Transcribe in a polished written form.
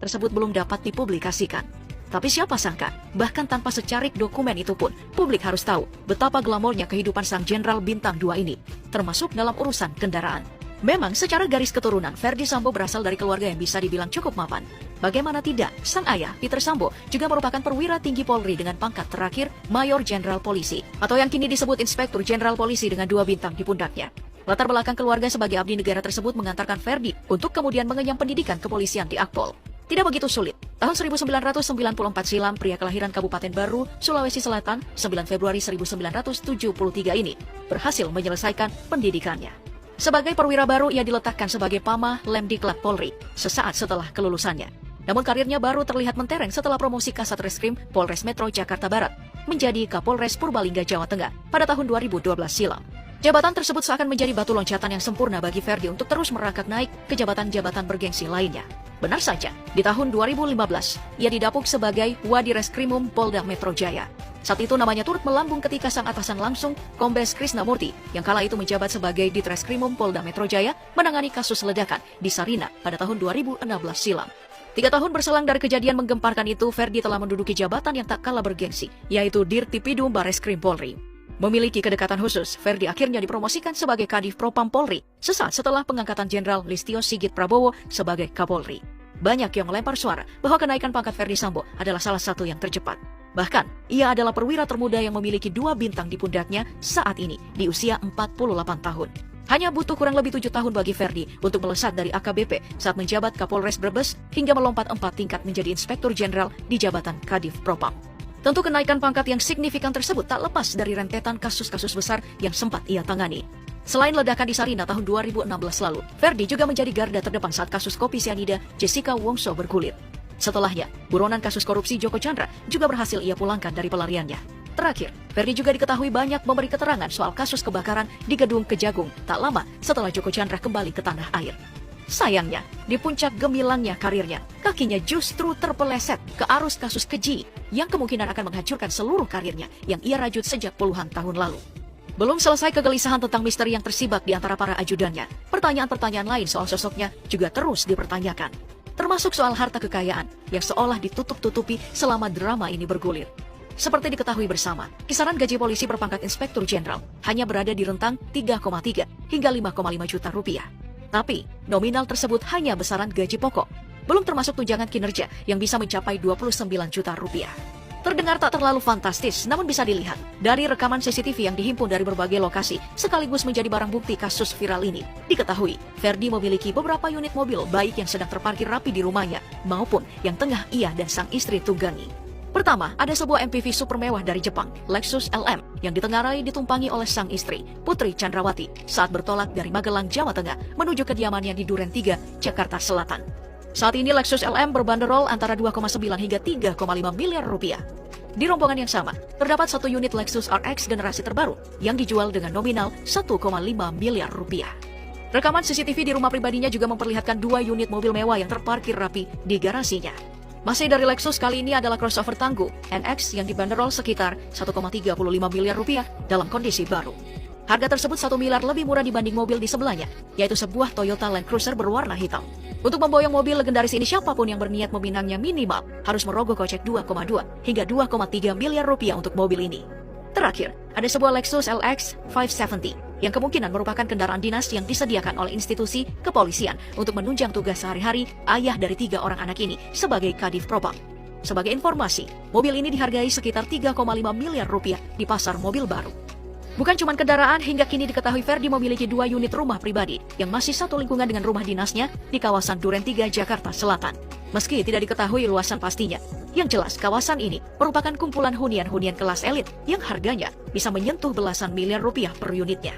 tersebut belum dapat dipublikasikan. Tapi siapa sangka, bahkan tanpa secarik dokumen itu pun, publik harus tahu betapa glamornya kehidupan sang Jenderal Bintang 2 ini, termasuk dalam urusan kendaraan. Memang secara garis keturunan, Ferdy Sambo berasal dari keluarga yang bisa dibilang cukup mapan. Bagaimana tidak, sang ayah, Peter Sambo, juga merupakan perwira tinggi Polri dengan pangkat terakhir Mayor Jenderal Polisi, atau yang kini disebut Inspektur Jenderal Polisi dengan 2 bintang di pundaknya. Latar belakang keluarga sebagai abdi negara tersebut mengantarkan Ferdy untuk kemudian mengenyam pendidikan kepolisian di Akpol. Tidak begitu sulit. Tahun 1994 silam, pria kelahiran Kabupaten Baru, Sulawesi Selatan, 9 Februari 1973 ini, berhasil menyelesaikan pendidikannya. Sebagai perwira baru, ia diletakkan sebagai Pamah Lemdiklat Polri, sesaat setelah kelulusannya. Namun karirnya baru terlihat mentereng setelah promosi Kasat Reskrim Polres Metro Jakarta Barat, menjadi Kapolres Purbalingga, Jawa Tengah, pada tahun 2012 silam. Jabatan tersebut seakan menjadi batu loncatan yang sempurna bagi Ferdy untuk terus merangkak naik ke jabatan-jabatan bergengsi lainnya. Benar saja, di tahun 2015, ia didapuk sebagai Wadireskrimum Polda Metro Jaya. Saat itu namanya turut melambung ketika sang atasan langsung, Kombes Krisnamurti, yang kala itu menjabat sebagai Ditreskrimum Polda Metro Jaya, menangani kasus ledakan di Sarina pada tahun 2016 silam. 3 tahun berselang dari kejadian menggemparkan itu, Ferdy telah menduduki jabatan yang tak kalah bergengsi, yaitu Dirtipidum Bareskrim Polri. Memiliki kedekatan khusus, Ferdy akhirnya dipromosikan sebagai Kadif Propam Polri sesaat setelah pengangkatan Jenderal Listio Sigit Prabowo sebagai Kapolri. Banyak yang melempar suara bahwa kenaikan pangkat Ferdy Sambo adalah salah satu yang tercepat. Bahkan, ia adalah perwira termuda yang memiliki 2 bintang di pundaknya saat ini di usia 48 tahun. Hanya butuh kurang lebih 7 tahun bagi Ferdy untuk melesat dari AKBP saat menjabat Kapolres Brebes hingga melompat 4 tingkat menjadi Inspektur Jenderal di jabatan Kadif Propam. Tentu kenaikan pangkat yang signifikan tersebut tak lepas dari rentetan kasus-kasus besar yang sempat ia tangani. Selain ledakan di Sarina tahun 2016 lalu, Ferdy juga menjadi garda terdepan saat kasus kopi sianida Jessica Wongso bergulir. Setelahnya, buronan kasus korupsi Joko Chandra juga berhasil ia pulangkan dari pelariannya. Terakhir, Ferdy juga diketahui banyak memberi keterangan soal kasus kebakaran di Gedung Kejagung tak lama setelah Joko Chandra kembali ke tanah air. Sayangnya, di puncak gemilangnya karirnya, kakinya justru terpeleset ke arus kasus keji yang kemungkinan akan menghancurkan seluruh karirnya yang ia rajut sejak puluhan tahun lalu. Belum selesai kegelisahan tentang misteri yang tersibak di antara para ajudannya, pertanyaan-pertanyaan lain soal sosoknya juga terus dipertanyakan. Termasuk soal harta kekayaan yang seolah ditutup-tutupi selama drama ini bergulir. Seperti diketahui bersama, kisaran gaji polisi berpangkat Inspektur Jenderal hanya berada di rentang 3,3 hingga 5,5 juta rupiah. Tapi, nominal tersebut hanya besaran gaji pokok, belum termasuk tunjangan kinerja yang bisa mencapai 29 juta rupiah. Terdengar tak terlalu fantastis, namun bisa dilihat dari rekaman CCTV yang dihimpun dari berbagai lokasi sekaligus menjadi barang bukti kasus viral ini. Diketahui, Ferdy memiliki beberapa unit mobil baik yang sedang terparkir rapi di rumahnya maupun yang tengah ia dan sang istri tunggangi. Pertama, ada sebuah MPV super mewah dari Jepang, Lexus LM, yang ditengarai ditumpangi oleh sang istri, Putri Chandrawati, saat bertolak dari Magelang, Jawa Tengah, menuju kediamannya di Duren 3, Jakarta Selatan. Saat ini Lexus LM berbanderol antara 2,9 hingga 3,5 miliar rupiah. Di rombongan yang sama, terdapat satu unit Lexus RX generasi terbaru yang dijual dengan nominal 1,5 miliar rupiah. Rekaman CCTV di rumah pribadinya juga memperlihatkan 2 unit mobil mewah yang terparkir rapi di garasinya. Masih dari Lexus, kali ini adalah crossover tangguh NX yang dibanderol sekitar 1,35 miliar rupiah dalam kondisi baru. Harga tersebut 1 miliar lebih murah dibanding mobil di sebelahnya, yaitu sebuah Toyota Land Cruiser berwarna hitam. Untuk memboyong mobil legendaris ini, siapapun yang berniat meminangnya minimal harus merogoh kocek 2,2 hingga 2,3 miliar rupiah untuk mobil ini. Terakhir, ada sebuah Lexus LX 570 yang kemungkinan merupakan kendaraan dinas yang disediakan oleh institusi kepolisian untuk menunjang tugas sehari-hari ayah dari 3 orang anak ini sebagai Kadif Propam. Sebagai informasi, mobil ini dihargai sekitar 3,5 miliar rupiah di pasar mobil baru. Bukan cuma kendaraan, hingga kini diketahui Ferdy memiliki 2 unit rumah pribadi yang masih satu lingkungan dengan rumah dinasnya di kawasan Duren 3, Jakarta Selatan. Meski tidak diketahui luasan pastinya, yang jelas kawasan ini merupakan kumpulan hunian-hunian kelas elit yang harganya bisa menyentuh belasan miliar rupiah per unitnya.